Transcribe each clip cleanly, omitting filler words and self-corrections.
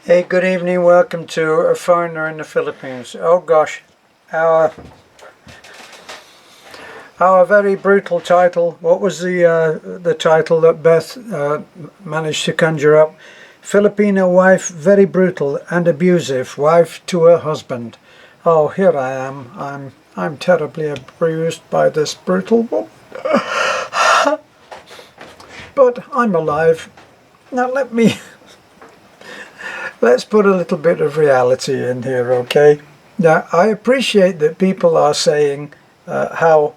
Hey, good evening. Welcome to A Foreigner in the Philippines. Oh gosh, our very brutal title. What was the title that Beth managed to conjure up? Filipino wife, very brutal and abusive wife to her husband. Oh, here I am. I'm terribly abused by this brutal woman. But I'm alive. Now let's put a little bit of reality in here, okay? Now, I appreciate that people are saying how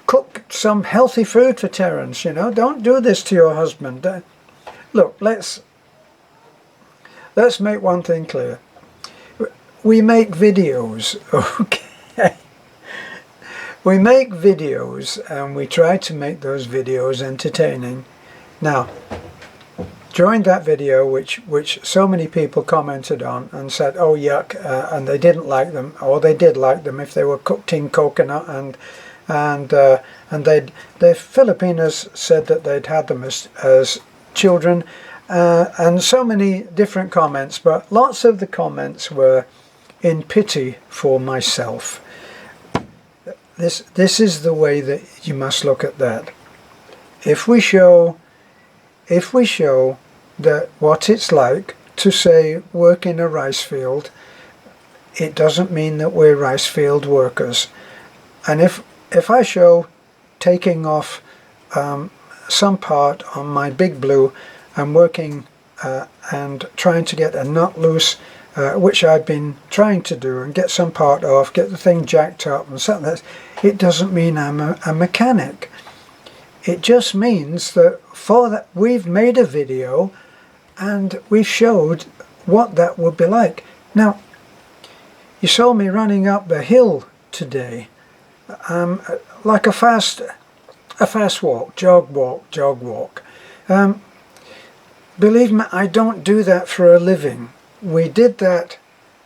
cook some healthy food for Terence, don't do this to your husband. Look, let's make one thing clear. We make videos, okay? We make videos and we try to make those videos entertaining. Now, during that video, which so many people commented on and said, oh yuck, and they didn't like them, or they did like them if they were cooked in coconut, and the Filipinos said that they'd had them as children, and so many different comments, but lots of the comments were in pity for myself. This is the way that you must look at that. If we show that what it's like to, say, work in a rice field, it doesn't mean that we're rice field workers. And if I show taking off some part on my Big Blue and working and trying to get a nut loose, which I've been trying to do, and get some part off, get the thing jacked up and something, it doesn't mean I'm a mechanic. It just means that we've made a video and we showed what that would be like. Now, you saw me running up the hill today, like a fast walk, jog walk. Believe me, I don't do that for a living. We did that,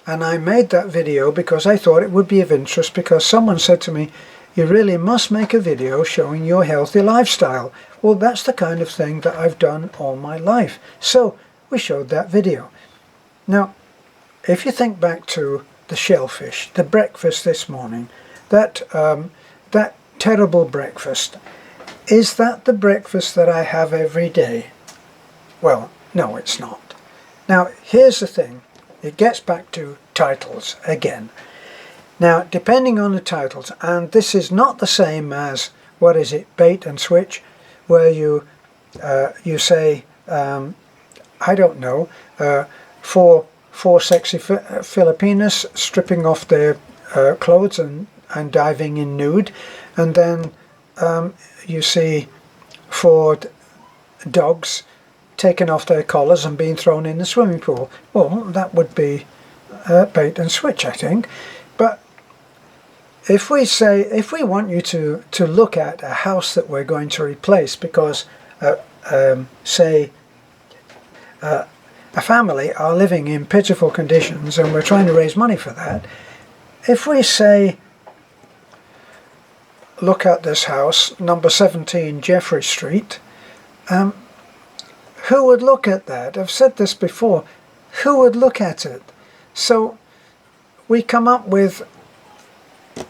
and I made that video because I thought it would be of interest, because someone said to me, you really must make a video showing your healthy lifestyle. Well, that's the kind of thing that I've done all my life. So we showed that video. Now, if you think back to the shellfish, the breakfast this morning, that terrible breakfast, is that the breakfast that I have every day? Well, no, it's not. Now, here's the thing. It gets back to titles again. Now, depending on the titles, and this is not the same as, what is it, bait and switch, where you say, I don't know, four sexy Filipinas stripping off their clothes and diving in nude, and then you see 4 dogs taking off their collars and being thrown in the swimming pool. Well, that would be bait and switch, I think. But if we want you to look at a house that we're going to replace because, say, a family are living in pitiful conditions and we're trying to raise money for that, if we say, look at this house, number 17 Jeffrey Street, who would look at that? I've said this before. Who would look at it? So we come up with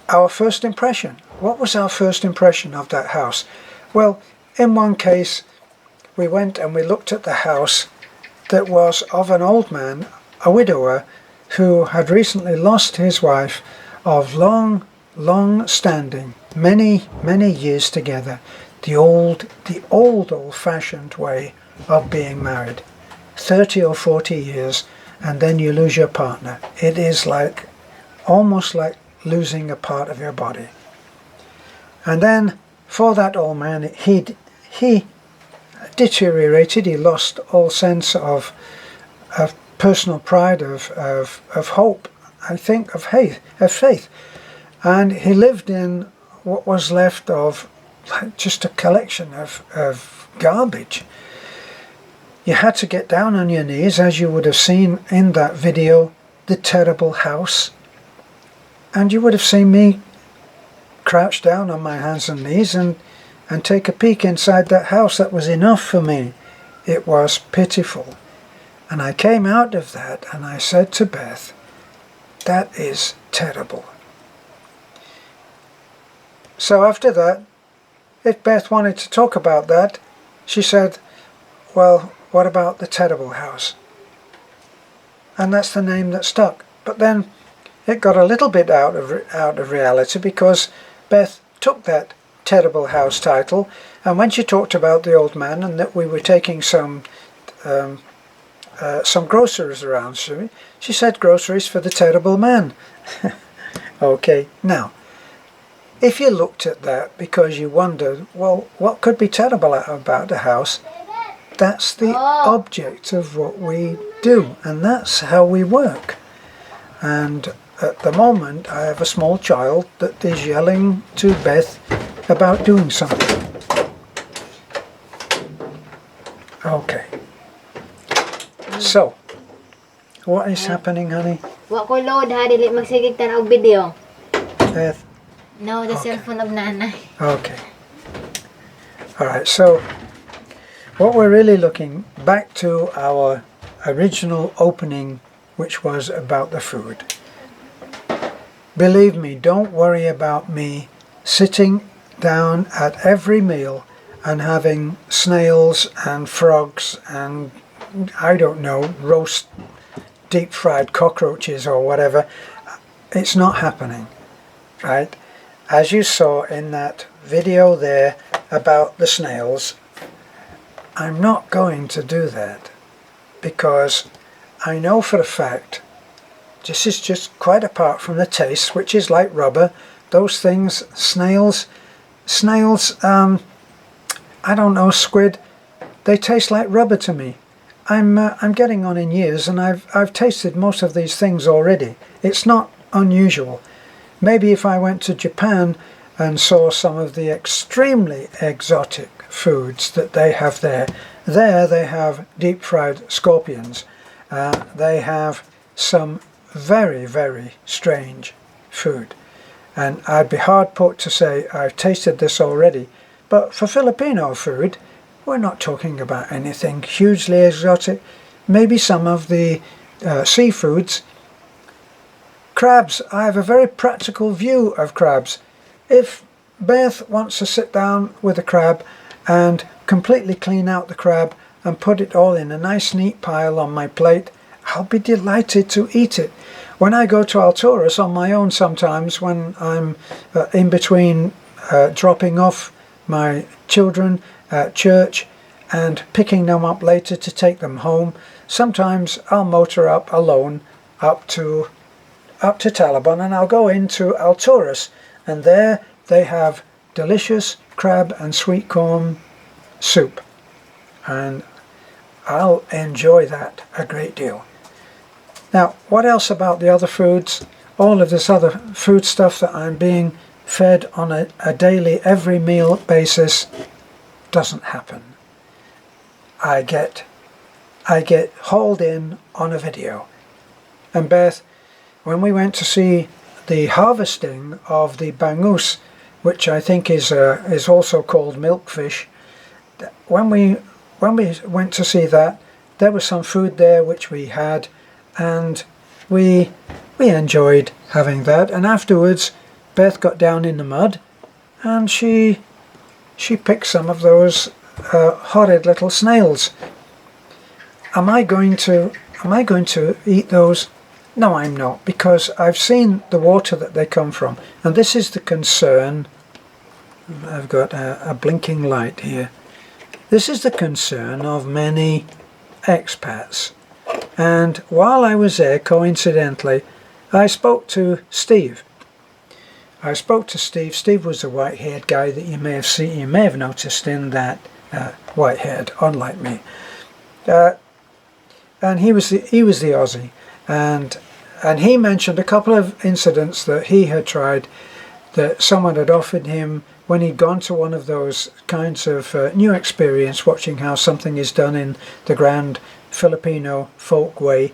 our first impression. What was our first impression of that house? Well, in one case, we went and we looked at the house that was of an old man, a widower, who had recently lost his wife of long standing, many years together, the old-fashioned way of being married, 30 or 40 years, and then you lose your partner. It is almost like losing a part of your body. And then for that old man, he deteriorated. He lost all sense of personal pride, of hope, I think, of faith, and he lived in what was left of just a collection of garbage. You had to get down on your knees, as you would have seen in that video, the terrible house. And you would have seen me crouch down on my hands and knees and take a peek inside that house. That was enough for me. It was pitiful. And I came out of that and I said to Beth, that is terrible. So after that, if Beth wanted to talk about that, she said, well, what about the terrible house? And that's the name that stuck. But then it got a little bit out of reality, because Beth took that terrible house title, and when she talked about the old man and that we were taking some groceries around, she said groceries for the terrible man. Okay, now, if you looked at that because you wondered, well, what could be terrible about the house? That's the object of what we do, and that's how we work. And at the moment I have a small child that is yelling to Beth about doing something. Okay. So, what is happening, honey? Wa ko load ha, dili magsigig tanaw video. Beth? No, the cellphone of nanay. Okay. Alright, so what we're really looking back to our original opening, which was about the food. Believe me, don't worry about me sitting down at every meal and having snails and frogs and, I don't know, roast deep fried cockroaches or whatever. It's not happening, right? As you saw in that video there about the snails, I'm not going to do that, because I know for a fact, this is just quite apart from the taste, which is like rubber. Those things, snails, I don't know, squid, they taste like rubber to me. I'm getting on in years, and I've tasted most of these things already. It's not unusual. Maybe if I went to Japan and saw some of the extremely exotic foods that they have there they have deep fried scorpions. They have some very, very strange food. And I'd be hard put to say I've tasted this already. But for Filipino food, we're not talking about anything hugely exotic. Maybe some of the seafoods. Crabs, I have a very practical view of crabs. If Beth wants to sit down with a crab and completely clean out the crab and put it all in a nice neat pile on my plate, I'll be delighted to eat it. When I go to Alturas on my own sometimes, when I'm in between dropping off my children at church and picking them up later to take them home, sometimes I'll motor up alone up to Talabon, and I'll go into Alturas, and there they have delicious crab and sweet corn soup, and I'll enjoy that a great deal. Now, what else about the other foods? All of this other food stuff that I'm being fed on a daily, every meal basis doesn't happen. I get hauled in on a video. And Beth, when we went to see the harvesting of the bangus, which I think is also called milkfish, when we went to see that, there was some food there which we had, and we enjoyed having that. And afterwards, Beth got down in the mud, and she picked some of those horrid little snails. Am I going to eat those? No, I'm not, because I've seen the water that they come from, and this is the concern. I've got a blinking light here. This is the concern of many expats. And while I was there, coincidentally, I spoke to Steve. Steve was the white-haired guy that you may have seen, you may have noticed in that white-haired, unlike me. And he was the Aussie, and he mentioned a couple of incidents that he had tried, that someone had offered him when he'd gone to one of those kinds of new experience, watching how something is done in the grand Filipino folk way,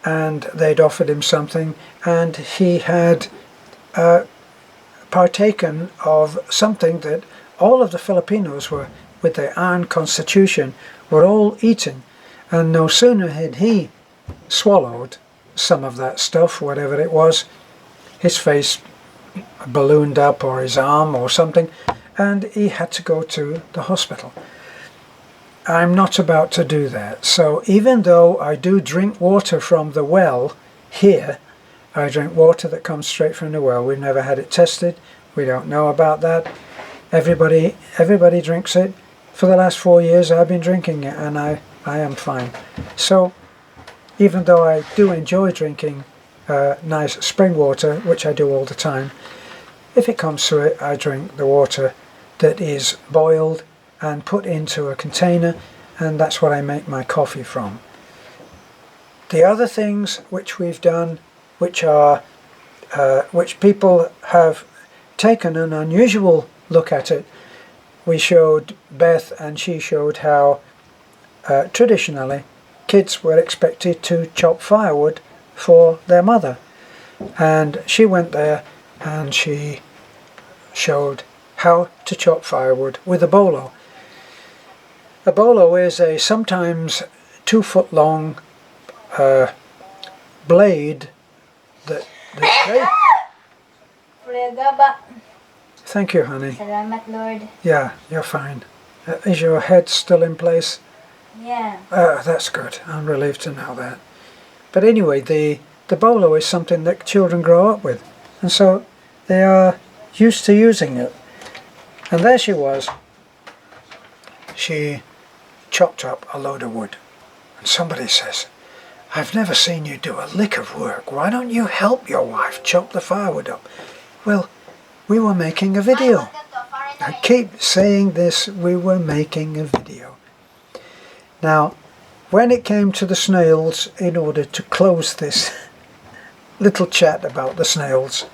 and they'd offered him something, and he had partaken of something that all of the Filipinos were, with their iron constitution, were all eating. And no sooner had he swallowed some of that stuff, whatever it was, his face ballooned up, or his arm or something, and he had to go to the hospital. I'm not about to do that. So even though I do drink water from the well here, I drink water that comes straight from the well. We've never had it tested. We don't know about that. Everybody drinks it. For the last 4 years I've been drinking it, and I am fine. So even though I do enjoy drinking nice spring water, which I do all the time, if it comes to it, I drink the water that is boiled and put into a container, and that's what I make my coffee from. The other things which we've done, which people have taken an unusual look at it, we showed Beth, and she showed how traditionally kids were expected to chop firewood for their mother, and she went there and she showed how to chop firewood with a bolo. A bolo is a sometimes 2 foot long blade that Thank you, honey. Salamat, Lord. Yeah, you're fine. Is your head still in place? Yeah. That's good. I'm relieved to know that. But anyway, the bolo is something that children grow up with, and so they are used to using it. And there she was. She chopped up a load of wood. And somebody says, "I've never seen you do a lick of work. Why don't you help your wife chop the firewood up?" Well, we were making a video. I keep saying this, we were making a video. Now, when it came to the snails, in order to close this little chat about the snails,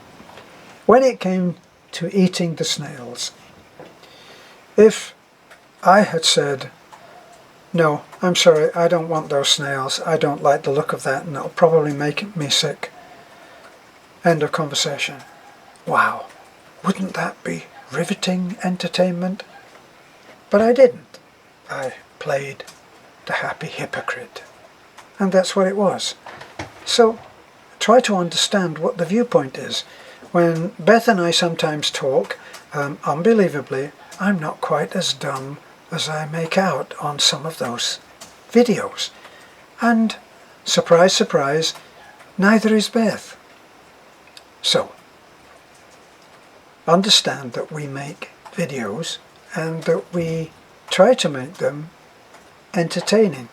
when it came to eating the snails, if I had said, "No, I'm sorry, I don't want those snails, I don't like the look of that, and it'll probably make me sick," end of conversation. Wow, wouldn't that be riveting entertainment? But I didn't. I played the happy hypocrite, and that's what it was. So try to understand what the viewpoint is. When Beth and I sometimes talk, unbelievably, I'm not quite as dumb as I make out on some of those videos. And surprise, surprise, neither is Beth. So understand that we make videos and that we try to make them entertaining.